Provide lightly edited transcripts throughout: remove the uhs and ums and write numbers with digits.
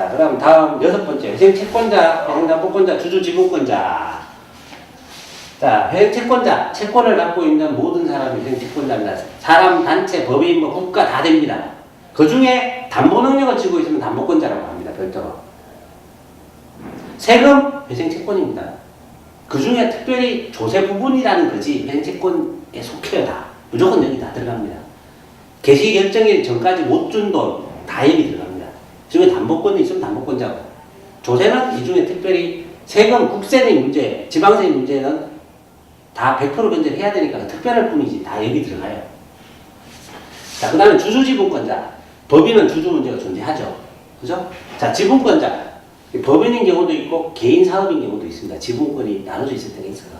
자, 그 다음 여섯 번째. 회생채권자, 회생담보권자, 주주지분권자. 자, 회생채권자. 채권을 갖고 있는 모든 사람이 회생채권자입니다. 사람, 단체, 법인, 뭐 국가 다 됩니다. 그 중에 담보능력을 쥐고 있으면 담보권자라고 합니다. 별도로. 세금, 회생채권입니다. 그 중에 특별히 조세 부분이라는 거지 회생채권에 속해요. 다. 무조건 여기 다 들어갑니다. 개시결정일 전까지 못 준 돈 다 여기 들어갑니다. 지금 담보권이 있으면 담보권자고, 조세는 이 중에 특별히 세금, 국세의 문제, 지방세의 문제는 다 100% 변제를 해야 되니까 특별할 뿐이지 다 여기 들어가요. 자, 그 다음에 주주지분권자. 법인은 주주 문제가 존재하죠. 그죠? 자, 지분권자. 법인인 경우도 있고 개인 사업인 경우도 있습니다. 지분권이 나눠져 있을 때가 있어요.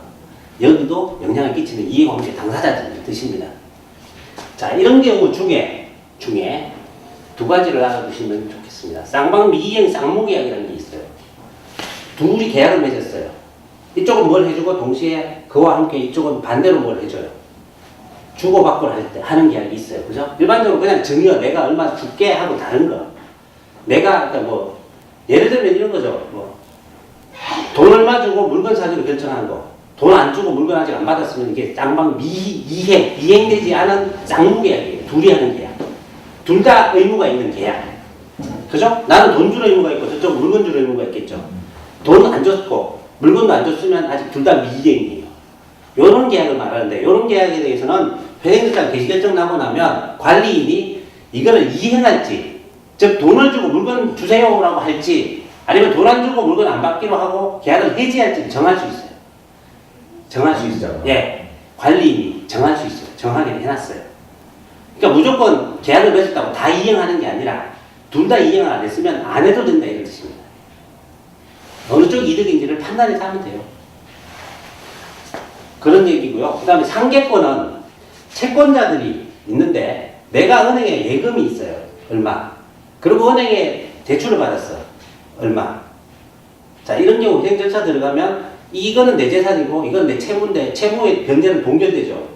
여기도 영향을 끼치는 이해관계 당사자들의 뜻입니다. 자, 이런 경우 중에 두 가지를 알아두시면 좋겠습니다. 쌍방미이행 쌍무계약이라는 게 있어요. 둘이 계약을 맺었어요. 이쪽은 뭘 해주고 동시에 그와 함께 이쪽은 반대로 뭘 해줘요. 주고받고를 할 때 하는 계약이 있어요. 그죠? 일반적으로 그냥 정의어 내가 얼마 줄게 하고 다른 거. 내가 그러니까 뭐 예를 들면 이런 거죠. 뭐 돈 얼마 주고 물건 사기로 결정하는 거. 돈 안 주고 물건 아직 안 받았으면 이게 이행되지 않은 쌍무계약이에요. 둘이 하는 계약. 둘 다 의무가 있는 계약. 그죠? 나는 돈 줄 의무가 있고 저쪽 물건 줄 의무가 있겠죠. 돈 안 줬고 물건도 안 줬으면 아직 둘 다 미이행이에요. 요런 계약을 말하는데, 요런 계약에 대해서는 회생제장 개시결정 나고 나면 관리인이 이거를 이행할지, 즉 돈을 주고 물건 주세요라고 할지, 아니면 돈 안 주고 물건 안 받기로 하고 계약을 해지할지 정할 수 있어요. 정할 수 있어요. 예, 관리인이 정할 수 있어요. 정하게 해놨어요. 그러니까 무조건 계약을 맺었다고 다 이행하는 게 아니라 둘 다 이행을 안 했으면 안 해도 된다 이런 뜻입니다. 어느 쪽 이득인지를 판단해서 하면 돼요. 그런 얘기고요. 그 다음에 상계권은 채권자들이 있는데 내가 은행에 예금이 있어요. 얼마. 그리고 은행에 대출을 받았어. 얼마. 자, 이런 경우 회생 절차 들어가면 이거는 내 재산이고 이건 내 채무인데 채무의 변제는 동결되죠.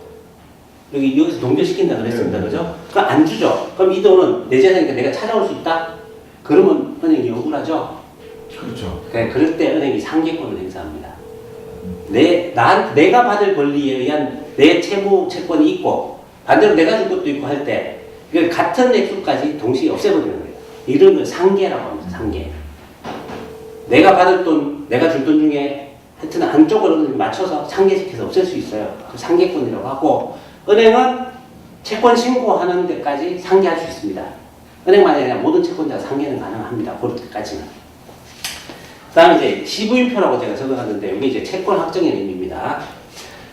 여기서 동결시킨다 그랬습니다. 그죠? 그럼 안 주죠. 그럼 이 돈은 내 재산이니까 내가 찾아올 수 있다? 그러면 은행이 억울하죠? 그렇죠. 그럴 때 은행이 상계권을 행사합니다. 내가 받을 권리에 의한 내 채무 채권이 있고 반대로 내가 줄 것도 있고 할 때 이걸 같은 액수까지 동시에 없애버리는 거예요. 이런 걸 상계라고 합니다. 상계. 내가 받을 돈, 내가 줄 돈 중에 하여튼 한쪽으로 맞춰서 상계시켜서 없앨 수 있어요. 그 상계권이라고 하고, 은행은 채권 신고하는 데까지 상계할 수 있습니다. 은행만이 아니라 모든 채권자가 상계는 가능합니다. 그럴 때까지는. 그 다음에 이제 시부인표라고 제가 적어놨는데, 이게 이제 채권 확정의 의미입니다.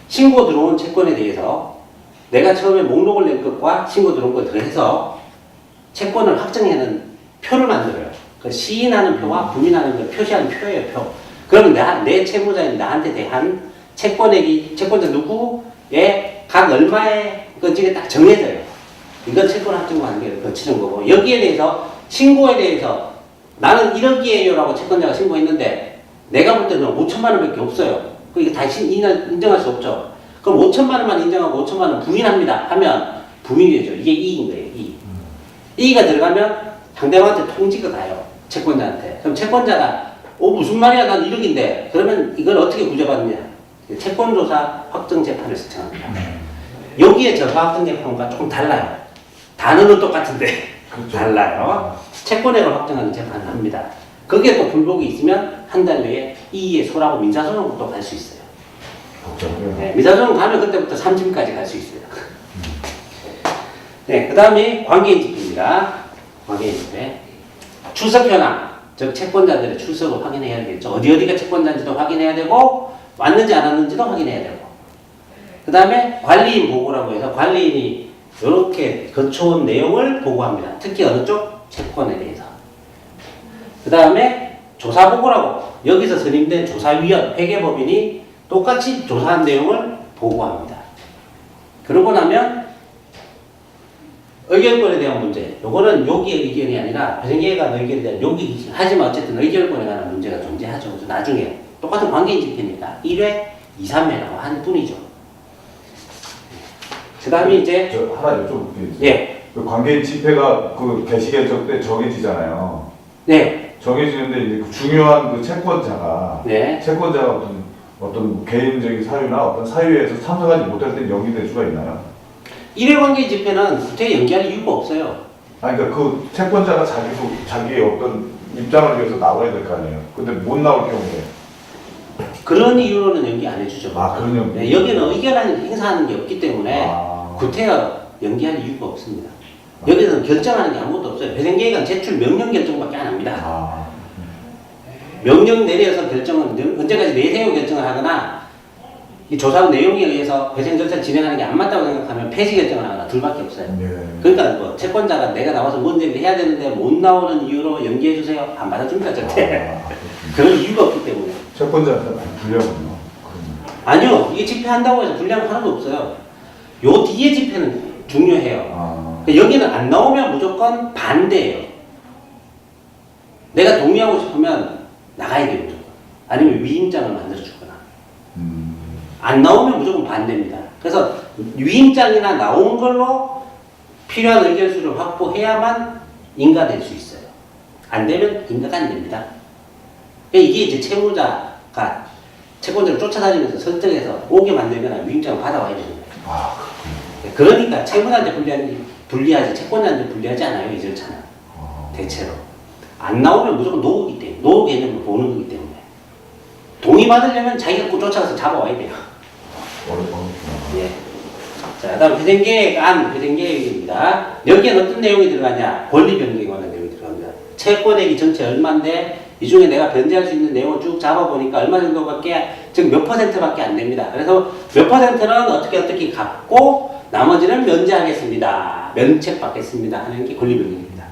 신고 들어온 채권에 대해서 내가 처음에 목록을 낸 것과 신고 들어온 걸 더해서 채권을 확정하는 표를 만들어요. 그 시인하는 표와 부인하는 걸 표시하는 표예요, 표. 그러면 내 채무자인 나한테 대한 채권액이, 채권자 누구의 각 얼마의 건지가 딱 정해져요. 이건 채권 확정 관계를 거치는 거고, 여기에 대해서 신고에 대해서 나는 1억이에요 라고 채권자가 신고했는데 내가 볼 때는 5천만 원밖에 없어요. 이거 다시 인정할 수 없죠. 그럼 5천만 원만 인정하고 5천만 원 부인합니다 하면 부인이 되죠. 이게 이익인 거예요. 이익. 이익이 들어가면 상대방한테 통지가 가요. 채권자한테. 그럼 채권자가 무슨 말이야 난 1억인데 그러면 이걸 어떻게 구제받느냐. 채권조사 확정재판을 신청합니다. 여기에 저사 확정재판과 조금 달라요. 단어는 똑같은데 그렇죠. 달라요. 채권액을 확정하는 재판을 합니다. 거기에 또 불복이 있으면 한 달 내에 이의의 소라고 민사소송도 갈 수 있어요. 네, 민사소송 가면 그때부터 3심까지 갈 수 있어요. 네, 그 다음에 관계인 집회입니다. 관계인 집회. 출석 현황, 즉 채권자들의 출석을 확인해야겠죠. 어디가 채권자인지도 확인해야 되고 왔는지 안 왔는지도 확인해야 되고. 그 다음에 관리인 보고라고 해서 관리인이 이렇게 거쳐온 내용을 보고합니다. 특히 어느 쪽? 채권에 대해서. 그 다음에 조사보고라고 여기서 선임된 조사위원, 회계법인이 똑같이 조사한 내용을 보고합니다. 그러고 나면 의결권에 대한 문제, 요거는 요기의 의견이 아니라 회생계획안 의견에 대한 요기, 하지만 어쨌든 의결권에 관한 문제가 존재하죠. 그래서 나중에 똑같은 관계인 집회니까 1회, 2, 3회라고 한 뿐이죠. 그 다음에 이제 하나 여쭤볼게요. 예. 그 관계인 집회가 그 개시결정 때 정해지잖아요. 네. 정해지는데 이제 그 중요한 그 채권자가 네. 채권자가 어떤 개인적인 사유나 어떤 사유에서 참석하지 못할 때 연기될 수가 있나요? 일회관계 집회는 구태에 연기할 이유가 없어요. 아니 그러니까 그 채권자가 자기의 어떤 입장을 위해서 나와야 될 거 아니에요. 근데 못 나올 경우에 그런 이유로는 연기 안 해주죠. 아 그런 연기. 네, 여기는 의견을 행사하는 게 없기 때문에 아. 구태가 연기할 이유가 없습니다. 여기서는 결정하는 게 아무것도 없어요. 배생계획은 제출 명령 결정밖에 안 합니다. 아. 명령 내려서 결정은 언제까지 내세워 결정을 하거나 이 조사 내용에 의해서 배생 절차 진행하는 게 안 맞다고 생각하면 폐지 결정을 하거나 둘밖에 없어요. 네. 그러니까 뭐 채권자가 내가 나와서 뭔지를 해야 되는데 못 나오는 이유로 연기해 주세요. 안 받아줍니다 절대. 아, 그런 이유가 없기 때문에. 채권자한테 많이 불리하군요. 아니요, 이게 집회한다고 해서 불리한 거 하나도 없어요. 요 뒤에 집회는 중요해요. 아. 여기는 안 나오면 무조건 반대예요. 내가 동의하고 싶으면 나가야 돼요, 무조건. 아니면 위임장을 만들어주거나. 안 나오면 무조건 반대입니다. 그래서 위임장이나 나온 걸로 필요한 의견 수를 확보해야만 인가될 수 있어요. 안 되면 인가가 안 됩니다. 이게 이제 채무자가 채권자를 쫓아다니면서 설득해서 오게 만들거나 위임장을 받아와야 되는 거예요. 아, 그러니까 채무자한테 불리하지 채권자한테 불리하지 않아요, 이 절차는. 대체로. 안 나오면 무조건 노후기 때문에, 노후 개념을 보는 거기 때문에. 동의 받으려면 자기가 꼭 쫓아가서 잡아와야 돼요. 예. 자, 다음 회생계획입니다. 여기에 어떤 내용이 들어가냐? 권리 변경에 관한 내용이 들어갑니다. 채권액이 전체 얼마인데 이 중에 내가 변제할 수 있는 내용을 쭉 잡아보니까 얼마 정도밖에, 즉 몇 퍼센트밖에 안 됩니다. 그래서 몇 퍼센트는 어떻게 갚고 나머지는 면제하겠습니다. 면책받겠습니다. 하는 게 권리 변경입니다.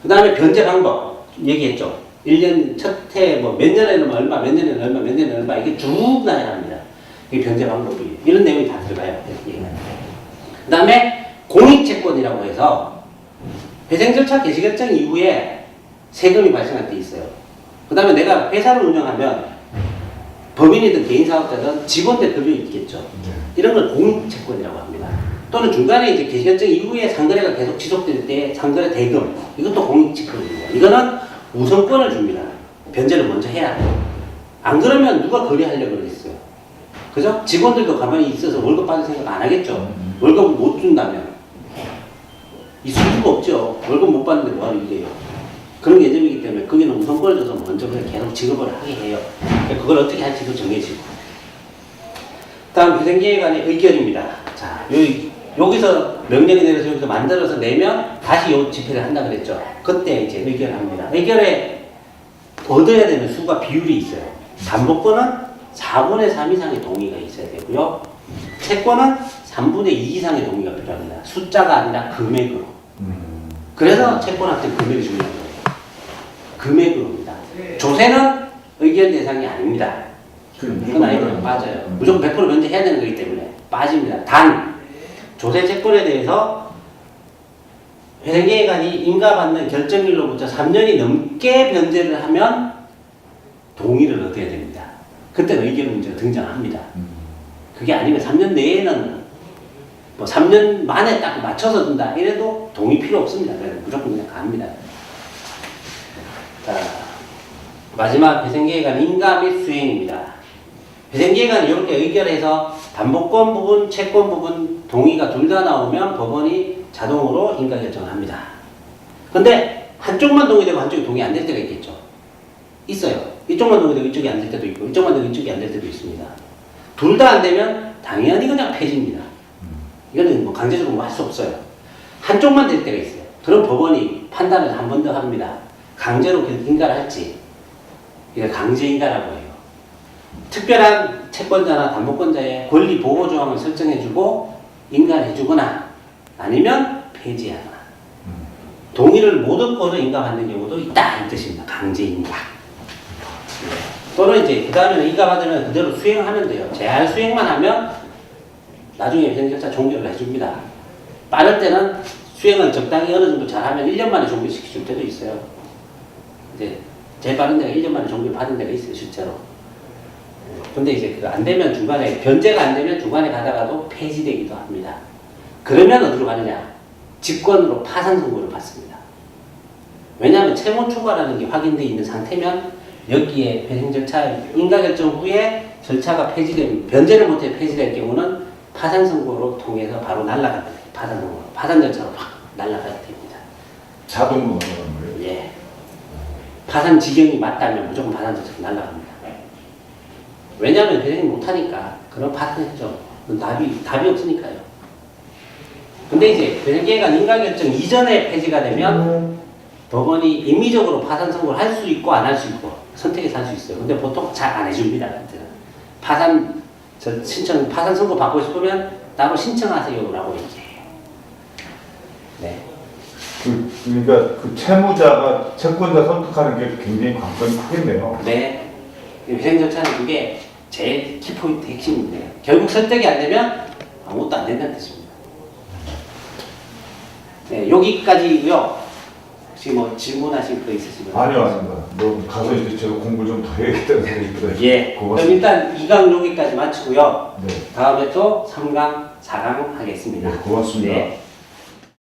그 다음에 변제 방법 얘기했죠. 1년 첫해 뭐 몇 년에는 얼마, 몇 년에는 얼마, 몇 년에는 얼마 이게 쭉 나열합니다. 이게 변제 방법이 이런 내용이 다 들어가요. 그 다음에 공익채권이라고 해서 배생 절차 개시 결정 이후에 세금이 발생할 때 있어요. 그 다음에 내가 회사를 운영하면 법인이든 개인사업자든 직원들 급여가 있겠죠. 이런 걸 공익채권이라고 합니다. 또는 중간에 이제 개시 결정 이후에 상거래가 계속 지속될 때 상거래 대금 이것도 공익채권입니다. 이거는 우선권을 줍니다. 변제를 먼저 해야 돼요. 안 그러면 누가 거래하려고 그러겠어요. 그죠? 직원들도 가만히 있어서 월급 받을 생각 안 하겠죠. 월급을 못 준다면 있을 수가 없죠. 월급 못 받는데 뭐하러 일해요. 그런 예정이기 때문에 거기는 우선권을 줘서 먼저 그냥 계속 지급을 하게 해요. 그걸 어떻게 할지도 정해지고. 다음 배생계획안의 의결입니다. 자, 여기서 명령이 내려서 여기서 만들어서 내면 다시 요 집회를 한다 그랬죠. 그때 이제 의결을 합니다. 의결에 얻어야 되는 수가 비율이 있어요. 담보권은 4분의 3 이상의 동의가 있어야 되고요. 채권은 3분의 2 이상의 동의가 필요합니다. 숫자가 아니라 금액으로. 그래서 채권한테 금액이 중요한 거예요. 금액으로입니다. 조세는 의견 대상이 아닙니다. 이건 아니면 빠져요. 무조건 100% 면제해야 되는 거기 때문에 빠집니다. 단 조세 채권에 대해서 회생계획안이 인가받는 결정일로부터 3년이 넘게 변제를 하면 동의를 얻어야 됩니다. 그때는 의견 문제가 등장합니다. 그게 아니면 3년 내에는 뭐 3년 만에 딱 맞춰서 준다 이래도 동의 필요 없습니다. 그래서 무조건 그냥 갑니다. 자, 마지막 배생계획안 인가 및 수행입니다. 배생계획안이 이렇게 의결해서 담보권 부분, 채권 부분 동의가 둘 다 나오면 법원이 자동으로 인가 결정을 합니다. 근데 한쪽만 동의되고 한쪽이 동의 안 될 때가 있겠죠. 있어요. 이쪽만 동의되고 이쪽이 안 될 때도 있고 이쪽만 되고 이쪽이 안 될 때도 있습니다. 둘 다 안 되면 당연히 그냥 폐지입니다. 이거는 뭐 강제적으로 뭐 할 수 없어요. 한쪽만 될 때가 있어요. 그럼 법원이 판단을 한 번 더 합니다. 강제로 인가를 할지. 이걸 강제인가라고 해요. 특별한 채권자나 담보권자의 권리 보호 조항을 설정해주고 인가를 해주거나 아니면 폐지하거나 동의를 못 얻고도 인가받는 경우도 있다 이 뜻입니다. 강제인가. 또는 이제 그 다음에는 인가받으면 그대로 수행하면 돼요. 제한 수행만 하면 나중에 배생절차 종결을 해줍니다. 빠를 때는 수행을 적당히 어느 정도 잘하면 1년 만에 종결시켜줄 때도 있어요. 이제 제일 빠른 데가 1년 만에 종결 받은 데가 있어요, 실제로. 근데 이제 그거 안 되면 중간에, 변제가 안 되면 중간에 가다가도 폐지되기도 합니다. 그러면 어디로 가느냐? 직권으로 파산 선고를 받습니다. 왜냐하면 채무 초과라는 게 확인되어 있는 상태면 여기에 배상 절차 인가 결정 후에 절차가 폐지되면 변제를 못해 폐지될 경우는 파산 선고로 통해서 바로 날라갑니다. 파산 선고, 파산 절차로 확 날라가게 됩니다. 자동으로 나가는 거예요? 예. 파산 지경이 맞다면 무조건 파산 절차로 날라갑니다. 왜냐하면 배상이 못하니까 그런 파산했죠. 답이 없으니까요. 근데 이제 배상기획안 인가결정 이전에 폐지가 되면 법원이 임의적으로 파산 선고를 할 수 있고 안 할 수 있고 선택해서 할 수 있어요. 근데 보통 잘 안 해줍니다. 파산 파산 선고 받고 싶으면 따로 신청하세요라고 얘기해요. 네. 그러니까 그 채무자가 채권자 선택하는 게 굉장히 관건이 크겠네요. 네. 배상 절차는 그게 제일 키포인트 핵심인데요. 결국 설득이 안 되면 아무것도 안 된다는 뜻입니다. 네, 여기까지고요. 혹시 뭐 질문하실 거 있으시면? 아니요, 아닙니다. 너 가서 이제 제가 공부 좀 더 해야겠다는 생각이 들어요. 예. 그럼 일단 2강 여기까지 마치고요. 네. 다음에 또 3강, 4강 하겠습니다. 네, 고맙습니다. 네.